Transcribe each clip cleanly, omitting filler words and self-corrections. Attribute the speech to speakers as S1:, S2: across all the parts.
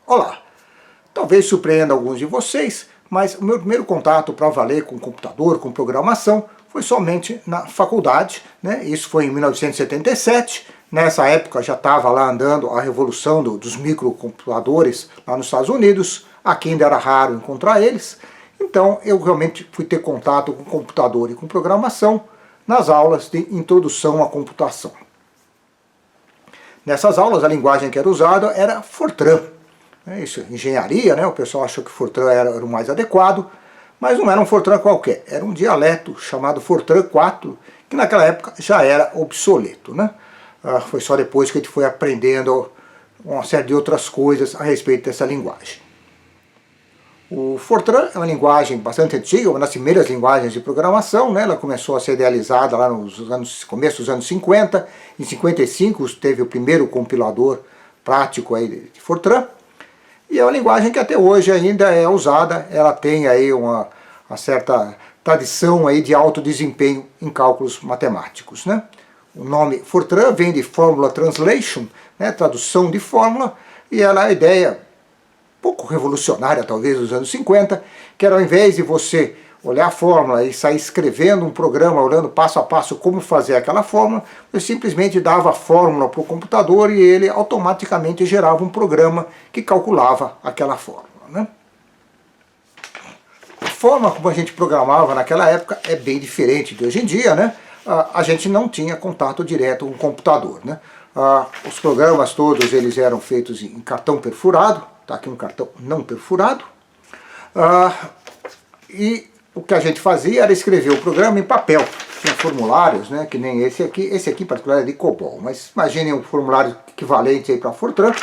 S1: Olá! Talvez surpreenda alguns de vocês, mas o meu primeiro contato para valer com computador, com programação, foi somente na faculdade, né? Isso foi em 1977, nessa época já estava lá andando a revolução dos microcomputadores lá nos Estados Unidos, aqui ainda era raro encontrar eles, então eu realmente fui ter contato com computador e com programação nas aulas de introdução à computação. Nessas aulas a linguagem que era usada era Fortran. Isso, engenharia, né? O pessoal achou que Fortran era o mais adequado, mas não era um Fortran qualquer, era um dialeto chamado Fortran 4, que naquela época já era obsoleto, né? Foi só depois que a gente foi aprendendo uma série de outras coisas a respeito dessa linguagem. O Fortran é uma linguagem bastante antiga, uma das primeiras linguagens de programação, né? Ela começou a ser idealizada lá nos começo dos anos 50, em 55 teve o primeiro compilador prático aí de Fortran, e é uma linguagem que até hoje ainda é usada, ela tem aí uma certa tradição aí de alto desempenho em cálculos matemáticos, né? O nome Fortran vem de Formula Translation, né? Tradução de fórmula, e ela é a ideia pouco revolucionária, talvez, dos anos 50, que era ao invés de você olhar a fórmula e sair escrevendo um programa, olhando passo a passo como fazer aquela fórmula, você simplesmente dava a fórmula para o computador e ele automaticamente gerava um programa que calculava aquela fórmula, né? A forma como a gente programava naquela época é bem diferente de hoje em dia, né? A gente não tinha contato direto com o computador, né? Os programas todos eles eram feitos em cartão perfurado. Está aqui um cartão não perfurado. E o que a gente fazia era escrever o programa em papel. Tinha formulários, né, que nem esse aqui em particular é de COBOL, mas imaginem um formulário equivalente para Fortran,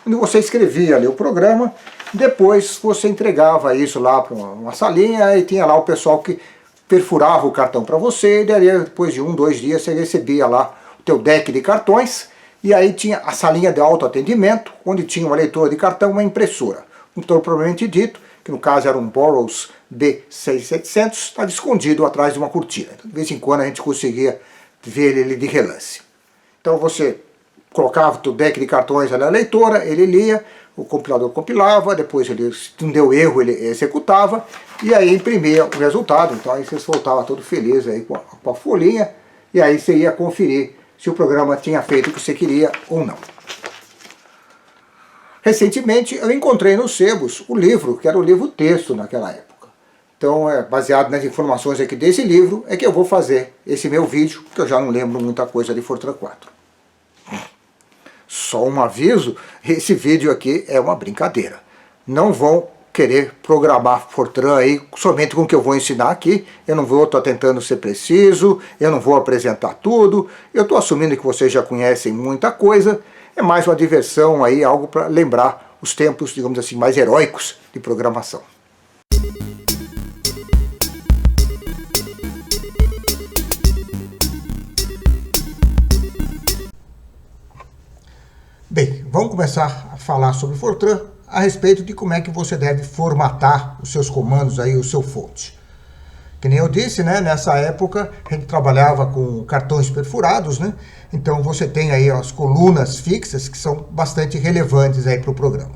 S1: onde você escrevia ali o programa, depois você entregava isso lá para uma salinha e tinha lá o pessoal que perfurava o cartão para você, e daí depois de 1, 2 dias você recebia lá o teu deck de cartões. E aí tinha a salinha de autoatendimento, onde tinha uma leitora de cartão e uma impressora. Um motor propriamente dito, que no caso era um Burroughs B6700, estava escondido atrás de uma cortina. Então, de vez em quando a gente conseguia ver ele de relance. Então você colocava o teu deck de cartões na leitora, ele lia, o compilador compilava, depois ele, se não deu erro, ele executava, e aí imprimia o resultado. Então aí você voltava todo feliz aí com a folhinha, e aí você ia conferir se o programa tinha feito o que você queria ou não. Recentemente eu encontrei nos sebos o livro, que era o livro texto naquela época. Então, baseado nas informações aqui desse livro, é que eu vou fazer esse meu vídeo, que eu já não lembro muita coisa de Fortran 4. Só um aviso, esse vídeo aqui é uma brincadeira. Não vão querer programar Fortran aí somente com o que eu vou ensinar aqui. Eu não vou estar tentando ser preciso, eu não vou apresentar tudo, eu estou assumindo que vocês já conhecem muita coisa, é mais uma diversão aí, algo para lembrar os tempos, digamos assim, mais heróicos de programação. Bem, vamos começar a falar sobre Fortran a respeito de como é que você deve formatar os seus comandos aí, o seu fonte. Que nem eu disse, né, nessa época a gente trabalhava com cartões perfurados, né? Então você tem aí as colunas fixas que são bastante relevantes aí para o programa.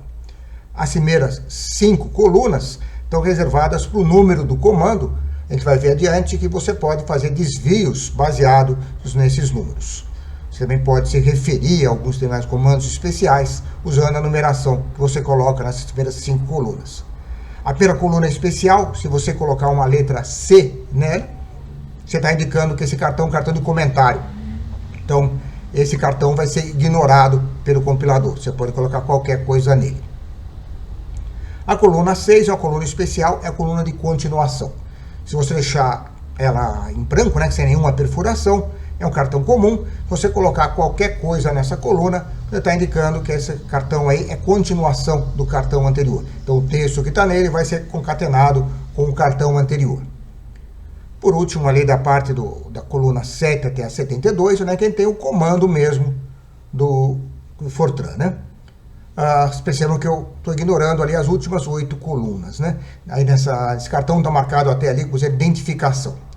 S1: As primeiras 5 colunas estão reservadas para o número do comando. A gente vai ver adiante que você pode fazer desvios baseados nesses números. Você também pode se referir a alguns demais comandos especiais usando a numeração que você coloca nessas primeiras 5 colunas. A primeira coluna especial, se você colocar uma letra C nela, você está indicando que esse cartão é um cartão de comentário. Então, esse cartão vai ser ignorado pelo compilador. Você pode colocar qualquer coisa nele. A coluna 6 é uma coluna especial, é a coluna de continuação. Se você deixar ela em branco, né, sem nenhuma perfuração, é um cartão comum. Se você colocar qualquer coisa nessa coluna, você está indicando que esse cartão aí é continuação do cartão anterior. Então o texto que está nele vai ser concatenado com o cartão anterior. Por último, ali da parte da coluna 7 até a 72, né, quem tem o comando mesmo do Fortran, né? Percebam que eu estou ignorando ali as últimas 8 colunas, né? Aí esse cartão está marcado até ali com identificação.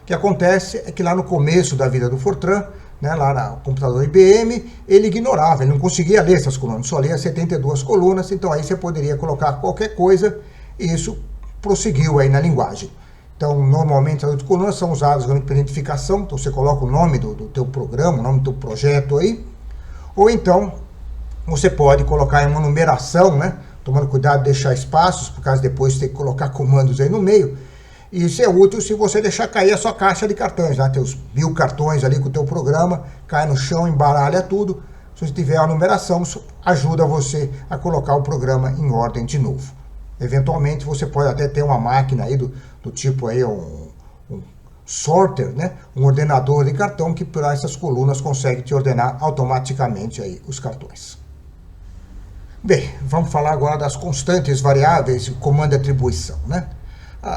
S1: O que acontece é que lá no começo da vida do Fortran, né, lá no computador IBM, ele ignorava, ele não conseguia ler essas colunas, só lia 72 colunas, então aí você poderia colocar qualquer coisa e isso prosseguiu aí na linguagem. Então, normalmente as 8 colunas são usadas para identificação, então você coloca o nome do teu programa, o nome do teu projeto aí, ou então você pode colocar em uma numeração, né, tomando cuidado de deixar espaços, por causa depois você tem que colocar comandos aí no meio. E isso é útil se você deixar cair a sua caixa de cartões, né? Tem os 1000 cartões ali com o teu programa, cai no chão, embaralha tudo. Se você tiver a numeração, isso ajuda você a colocar o programa em ordem de novo. Eventualmente você pode até ter uma máquina aí do tipo aí um sorter, né? Um ordenador de cartão que por essas colunas consegue te ordenar automaticamente aí os cartões. Bem, vamos falar agora das constantes variáveis e comando de atribuição, né?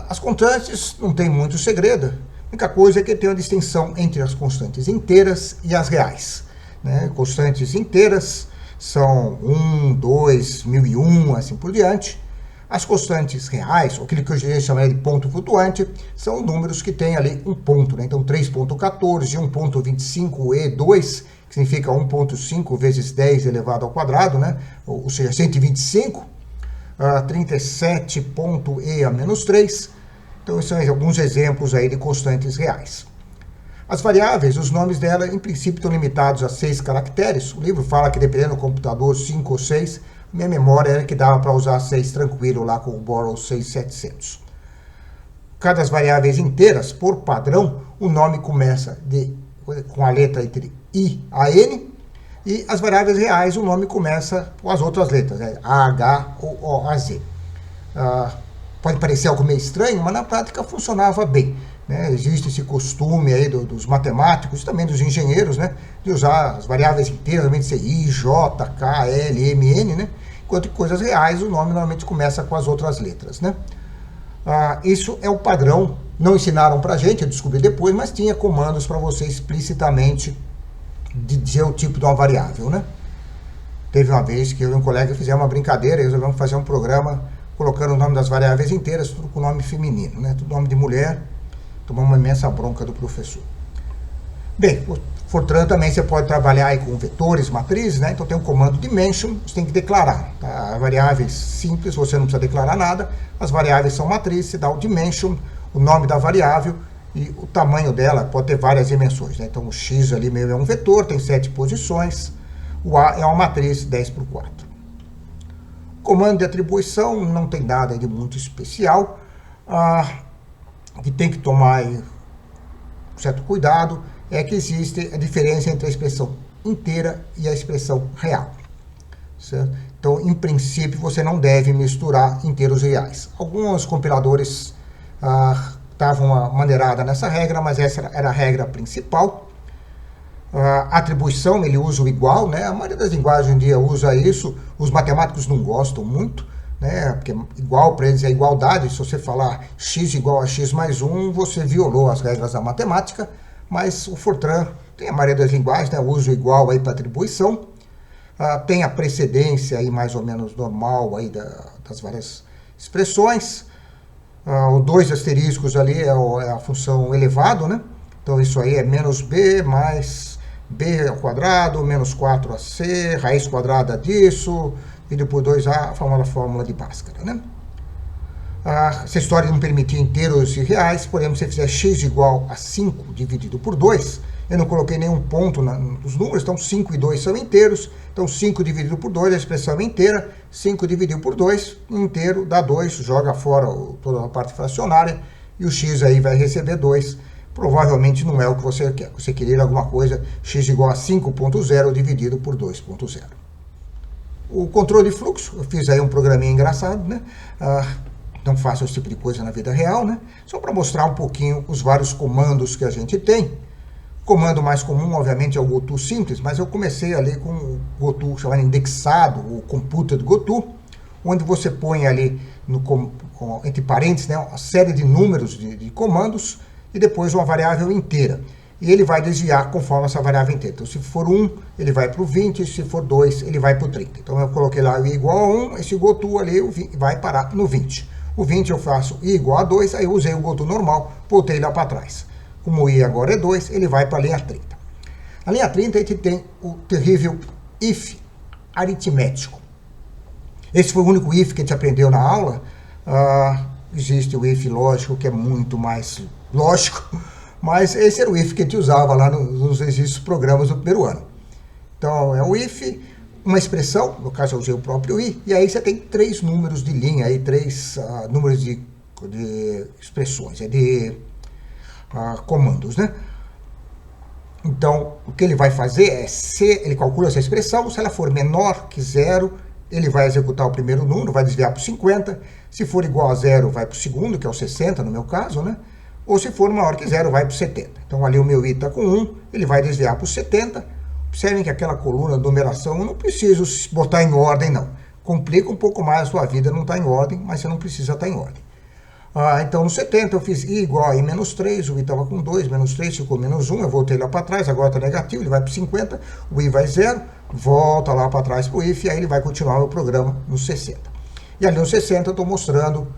S1: As constantes não tem muito segredo. A única coisa é que tem uma distinção entre as constantes inteiras e as reais, né? Constantes inteiras são 1, 2, 1001, assim por diante. As constantes reais, ou aquilo que eu chamaria de ponto flutuante, são números que têm ali um ponto, né? Então 3.14, 1.25e2, que significa 1.5 vezes 10 elevado ao quadrado, né? Ou seja, 125. 37.e a menos 3. Então, esses são alguns exemplos aí de constantes reais. As variáveis, os nomes dela, em princípio, estão limitados a 6 caracteres. O livro fala que, dependendo do computador, 5 ou 6. Minha memória era que dava para usar 6 tranquilo lá com o Borrow 6700. Cada das variáveis inteiras, por padrão, o nome começa com a letra entre I a N. E as variáveis reais, o nome começa com as outras letras, né? A, H ou O, A, Z. Pode parecer algo meio estranho, mas na prática funcionava bem, né? Existe esse costume aí dos matemáticos, também dos engenheiros, né? De usar as variáveis inteiras, normalmente ser I, J, K, L, M, N, né? Enquanto que coisas reais, o nome normalmente começa com as outras letras, né? Isso é o padrão, não ensinaram pra gente, eu descobri depois, mas tinha comandos para você explicitamente de dizer o tipo de uma variável, né? Teve uma vez que eu e um colega fizemos uma brincadeira e resolvemos fazer um programa colocando o nome das variáveis inteiras, tudo com nome feminino, né? Tudo nome de mulher. Tomamos uma imensa bronca do professor. Bem, o Fortran também você pode trabalhar aí com vetores, matrizes, né? Então tem um comando dimension, você tem que declarar, tá? As variáveis simples, você não precisa declarar nada. As variáveis são matrizes, você dá o dimension, o nome da variável, e o tamanho dela pode ter várias dimensões, né? Então o X ali meio é um vetor, tem 7 posições. O A é uma matriz 10×4. Comando de atribuição não tem nada de muito especial. Que tem que tomar um certo cuidado é que existe a diferença entre a expressão inteira e a expressão real. Certo? Então, em princípio, você não deve misturar inteiros e reais. Alguns compiladores davam uma maneirada nessa regra, mas essa era a regra principal. A atribuição, ele usa o igual, né? A maioria das linguagens hoje em dia usa isso. Os matemáticos não gostam muito, né? Porque igual para eles é igualdade. Se você falar x igual a x mais 1, você violou as regras da matemática. Mas o Fortran tem a maioria das linguagens, né? Usa o igual aí para atribuição. Tem a precedência aí mais ou menos normal aí das várias expressões. O 2 asteriscos ali é a função elevado, né? Então isso aí é menos b mais b ao quadrado, menos 4ac, raiz quadrada disso, dividido por 2a, a fórmula de Bhaskara, né? Essa história de não permitir inteiros e reais, por exemplo, se você fizer x igual a 5 dividido por 2, eu não coloquei nenhum ponto nos números, então 5 e 2 são inteiros, então 5 dividido por 2, a expressão é inteira, 5 dividido por 2, inteiro, dá 2, joga fora toda a parte fracionária, e o x aí vai receber 2, provavelmente não é o que você quer, você queria alguma coisa, x igual a 5.0 dividido por 2.0. O controle de fluxo, eu fiz aí um programinha engraçado, né? Não faço esse tipo de coisa na vida real, né? Só para mostrar um pouquinho os vários comandos que a gente tem. O comando mais comum, obviamente, é o goto simples, mas eu comecei ali com o goto chamado indexado, o computed goto, onde você põe ali, entre parênteses, né, uma série de números de comandos e depois uma variável inteira. E ele vai desviar conforme essa variável inteira. Então, se for 1, ele vai para o 20, se for 2, ele vai para o 30. Então, eu coloquei lá i igual a 1, esse goto ali vai parar no 20. O 20 eu faço i igual a 2, aí eu usei o goto normal, voltei lá para trás. Como o i agora é 2, ele vai para a linha 30. Na linha 30 a gente tem o terrível if aritmético. Esse foi o único if que a gente aprendeu na aula. Existe o if lógico, que é muito mais lógico, mas esse era o if que a gente usava lá nos exercícios programas do primeiro ano. Então é o if, uma expressão, no caso eu usei o próprio i, e aí você tem 3 números de linha, aí 3 números de expressões, de comandos, né? Então, o que ele vai fazer é, ele calcula essa expressão, se ela for menor que 0, ele vai executar o primeiro número, vai desviar para o 50, se for igual a 0, vai para o segundo, que é o 60 no meu caso, né? Ou se for maior que 0, vai para o 70. Então, ali o meu i está com 1, ele vai desviar para o 70. Observem que aquela coluna de numeração, eu não preciso botar em ordem, não. Complica um pouco mais a sua vida, não está em ordem, mas você não precisa estar em ordem. Então, no 70, eu fiz i igual a i menos 3, o i estava com 2, menos 3 ficou menos 1, eu voltei lá para trás, agora está negativo, ele vai para 50, o i vai 0, volta lá para trás para o if, e aí ele vai continuar o programa no 60. E ali no 60 eu estou mostrando,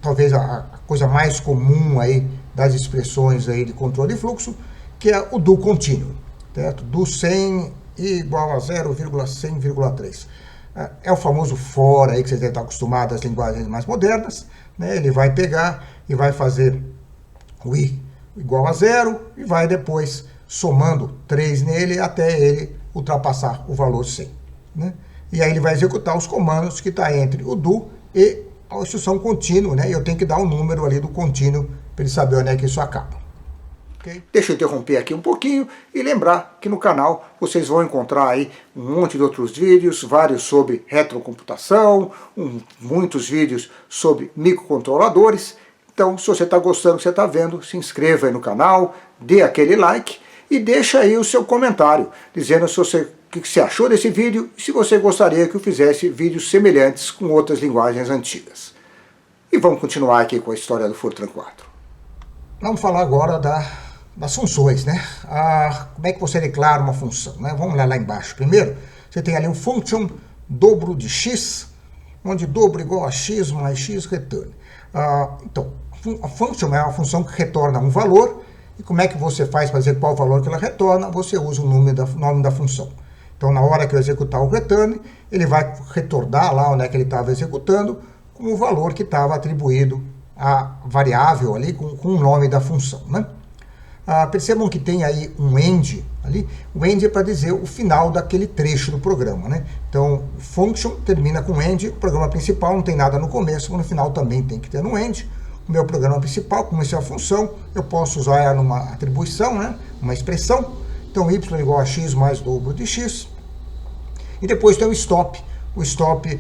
S1: talvez a coisa mais comum aí das expressões aí de controle de fluxo, que é o do contínuo, certo? Do 100 i igual a 0,100,3. É o famoso for aí que vocês devem estar acostumados às linguagens mais modernas, né? Ele vai pegar e vai fazer o i igual a 0 e vai depois somando 3 nele até ele ultrapassar o valor 100. Né? E aí ele vai executar os comandos que está entre o do e a instrução contínuo, né? E eu tenho que dar um número ali do contínuo para ele saber onde é que isso acaba. Okay? Deixa eu interromper aqui um pouquinho e lembrar que no canal vocês vão encontrar aí um monte de outros vídeos, vários sobre retrocomputação, muitos vídeos sobre microcontroladores. Então, se você está gostando do que você está vendo, se inscreva aí no canal, dê aquele like e deixa aí o seu comentário, dizendo o que você achou desse vídeo e se você gostaria que eu fizesse vídeos semelhantes com outras linguagens antigas. E vamos continuar aqui com a história do Fortran 4. Vamos falar agora das funções, né? Como é que você declara uma função, né? Vamos lá embaixo. Primeiro, você tem ali o function dobro de x, onde dobro igual a x mais x return. Então, a function é uma função que retorna um valor, e como é que você faz para dizer qual valor que ela retorna? Você usa o nome da função. Então, na hora que eu executar o return, ele vai retornar lá onde é que ele estava executando, com o valor que estava atribuído à variável ali, com o nome da função, né? Percebam que tem aí um end ali. O end é para dizer o final daquele trecho do programa, né? Então, o function termina com end, o programa principal não tem nada no começo, mas no final também tem que ter um end. O meu programa principal, como isso é a função, eu posso usar ela numa atribuição, né? Uma expressão. Então, y igual a x mais dobro de x. E depois tem o stop. O stop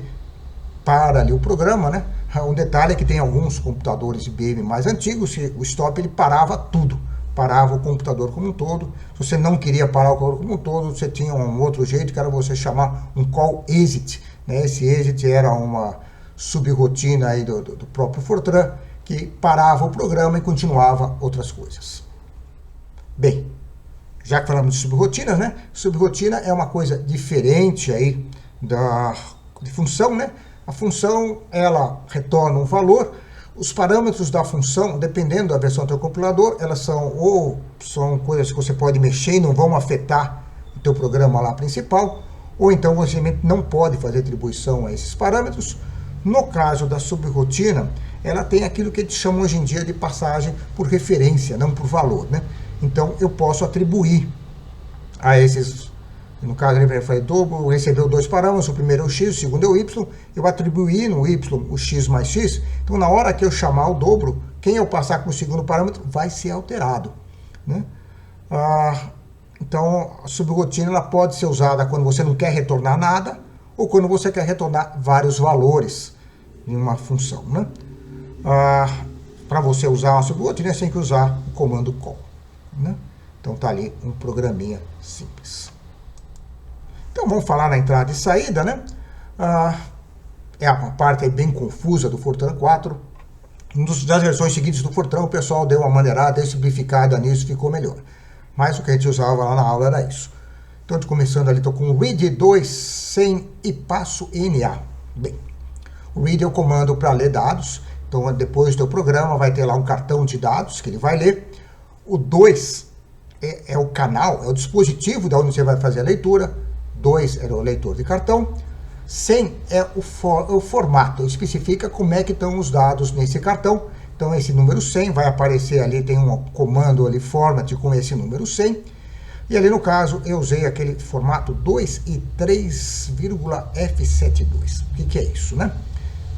S1: para ali o programa, né? Um detalhe é que tem alguns computadores IBM mais antigos, o stop ele parava tudo. Parava o computador como um todo. Se você não queria parar o computador como um todo, você tinha um outro jeito, que era você chamar um call exit. Né? Esse exit era uma subrotina aí do próprio Fortran, que parava o programa e continuava outras coisas. Bem, já que falamos de subrotina, né? Subrotina é uma coisa diferente aí de função, né? A função, ela retorna um valor. Os parâmetros da função, dependendo da versão do teu compilador, elas são coisas que você pode mexer e não vão afetar o teu programa lá principal, ou então você não pode fazer atribuição a esses parâmetros. No caso da subrotina, ela tem aquilo que eles chamam hoje em dia de passagem por referência, não por valor, né? Então eu posso atribuir a esses, no caso eu falei dobro, recebeu 2 parâmetros, o primeiro é o x, o segundo é o y, eu atribuí no y o x mais x, então na hora que eu chamar o dobro, quem eu passar com o segundo parâmetro vai ser alterado, né? Então a subrotina ela pode ser usada quando você não quer retornar nada, ou quando você quer retornar vários valores em uma função, né? Para você usar uma subrotina, você tem que usar o comando call, né? Então tá ali um programinha simples. Então vamos falar na entrada e saída, né? É uma parte aí bem confusa do Fortran 4. Das versões seguintes do Fortran, o pessoal deu uma maneirada, deu simplificada nisso, ficou melhor. Mas o que a gente usava lá na aula era isso. Então, começando ali, estou com o read 2 sem e passo NA. Bem, o read é o comando para ler dados. Então, depois do teu programa, vai ter lá um cartão de dados que ele vai ler. O 2 é o canal, é o dispositivo da onde você vai fazer a leitura. 2 era o leitor de cartão. 100 é o formato, especifica como é que estão os dados nesse cartão. Então esse número 100 vai aparecer ali, tem um comando ali, format, com esse número 100. E ali no caso eu usei aquele formato 2 e 3,F72. O que é isso, né?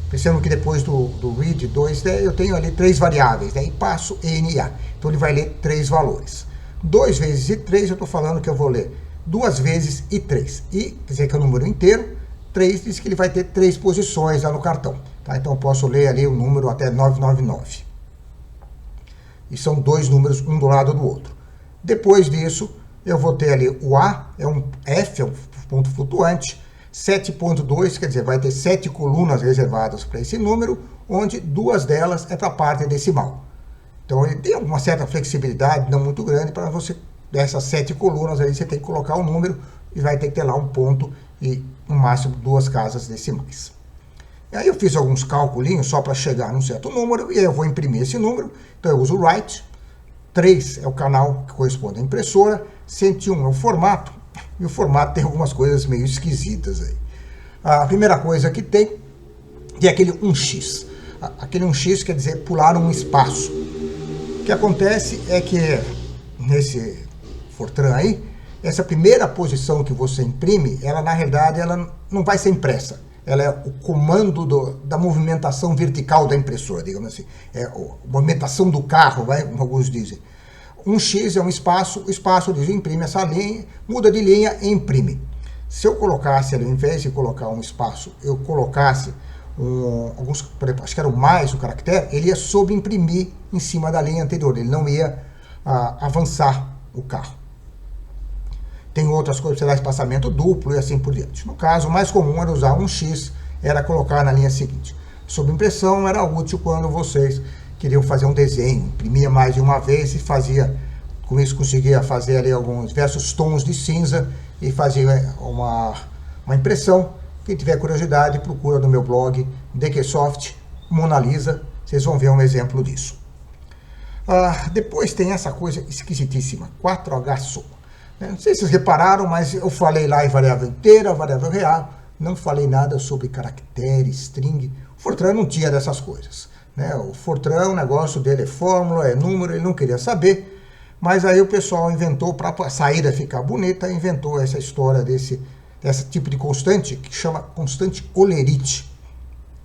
S1: Percebam que depois do read 2, né, eu tenho ali 3 variáveis, né, e passo NA. Então ele vai ler 3 valores. 2 vezes I3, eu estou falando que eu vou ler 2 vezes I3. I quer dizer que é o número inteiro. 3 diz que ele vai ter 3 posições lá no cartão. Tá? Então eu posso ler ali o número até 999. E são 2 números, um do lado do outro. Depois disso, eu vou ter ali o A, é um F, é um ponto flutuante. 7.2, quer dizer, vai ter 7 colunas reservadas para esse número, onde 2 delas é para a parte decimal. Então ele tem uma certa flexibilidade, não muito grande, para você, dessas 7 colunas aí, você tem que colocar o número e vai ter que ter lá um ponto e no máximo 2 casas decimais. E aí eu fiz alguns calculinhos só para chegar num certo número, e aí eu vou imprimir esse número. Então eu uso o write, 3 é o canal que corresponde à impressora, 101 é o formato, e o formato tem algumas coisas meio esquisitas aí. A primeira coisa que tem é aquele 1x. Aquele 1x quer dizer pular um espaço. O que acontece é que nesse Fortran aí, essa primeira posição que você imprime, ela na realidade ela não vai ser impressa. Ela é o comando da movimentação vertical da impressora, digamos assim. É a movimentação do carro, vai, como alguns dizem. 1x é um espaço, o espaço diz imprime essa linha, muda de linha e imprime. Se eu colocasse ali, ao invés de colocar um espaço, eu colocasse alguns, por exemplo, acho que era o mais o caractere, ele ia sobreimprimir em cima da linha anterior, ele não ia avançar o carro. Tem outras coisas, você dá espaçamento duplo e assim por diante. No caso, o mais comum era usar 1x, era colocar na linha seguinte. Sobreimpressão era útil quando vocês queriam fazer um desenho, imprimia mais de uma vez e fazia, com isso conseguia fazer ali alguns diversos tons de cinza e fazia uma impressão. Quem tiver curiosidade, procura no meu blog DQSoft Mona Lisa, vocês vão ver um exemplo disso. Depois tem essa coisa esquisitíssima, 4H soma. Não sei se vocês repararam, mas eu falei lá em variável inteira, variável real, não falei nada sobre caractere, string. O Fortran não tinha dessas coisas. Né? O Fortran, o negócio dele é fórmula, é número, ele não queria saber, mas aí o pessoal inventou, para a saída ficar bonita, inventou essa história desse tipo de constante, que chama constante Olerite.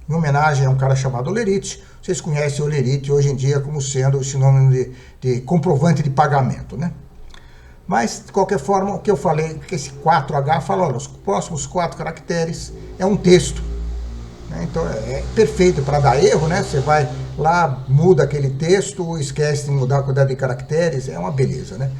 S1: Em homenagem a um cara chamado Olerite. Vocês conhecem Olerite hoje em dia como sendo o sinônimo de comprovante de pagamento, né? Mas, de qualquer forma, o que eu falei, que esse 4H fala, olha, os próximos 4 caracteres é um texto. Então é perfeito para dar erro, né? Você vai lá, muda aquele texto, esquece de mudar a quantidade de caracteres, é uma beleza, né?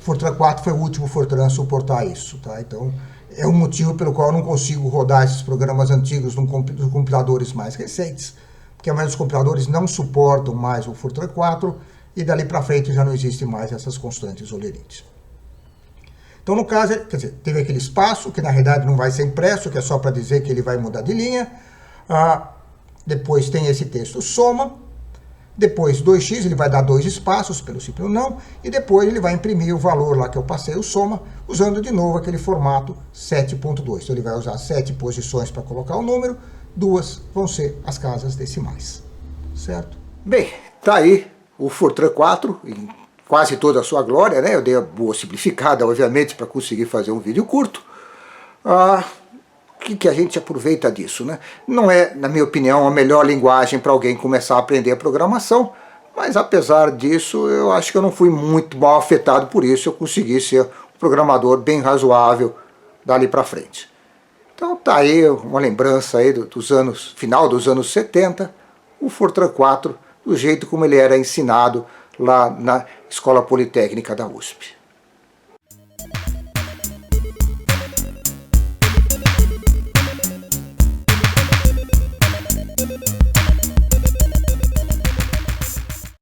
S1: Fortran 4 foi o último Fortran a suportar isso, tá? Então é um motivo pelo qual eu não consigo rodar esses programas antigos nos compiladores mais recentes, porque a maioria dos compiladores não suportam mais o Fortran 4 e dali para frente já não existe mais essas constantes Olerite. Então, no caso, quer dizer, teve aquele espaço, que na realidade não vai ser impresso, que é só para dizer que ele vai mudar de linha. Depois tem esse texto soma. Depois 2x, ele vai dar 2 espaços, pelo sim, pelo não. E depois ele vai imprimir o valor lá que eu passei, o soma, usando de novo aquele formato 7.2. Então ele vai usar 7 posições para colocar o número, 2 vão ser as casas decimais. Certo? Bem, tá aí o Fortran 4, em quase toda a sua glória, né? Eu dei a boa simplificada, obviamente, para conseguir fazer um vídeo curto. O que a gente aproveita disso, né? Não é, na minha opinião, a melhor linguagem para alguém começar a aprender a programação, mas apesar disso, eu acho que eu não fui muito mal afetado por isso, eu consegui ser um programador bem razoável dali para frente. Então tá aí uma lembrança aí final dos anos 70, o Fortran 4, do jeito como ele era ensinado lá na Escola Politécnica da USP.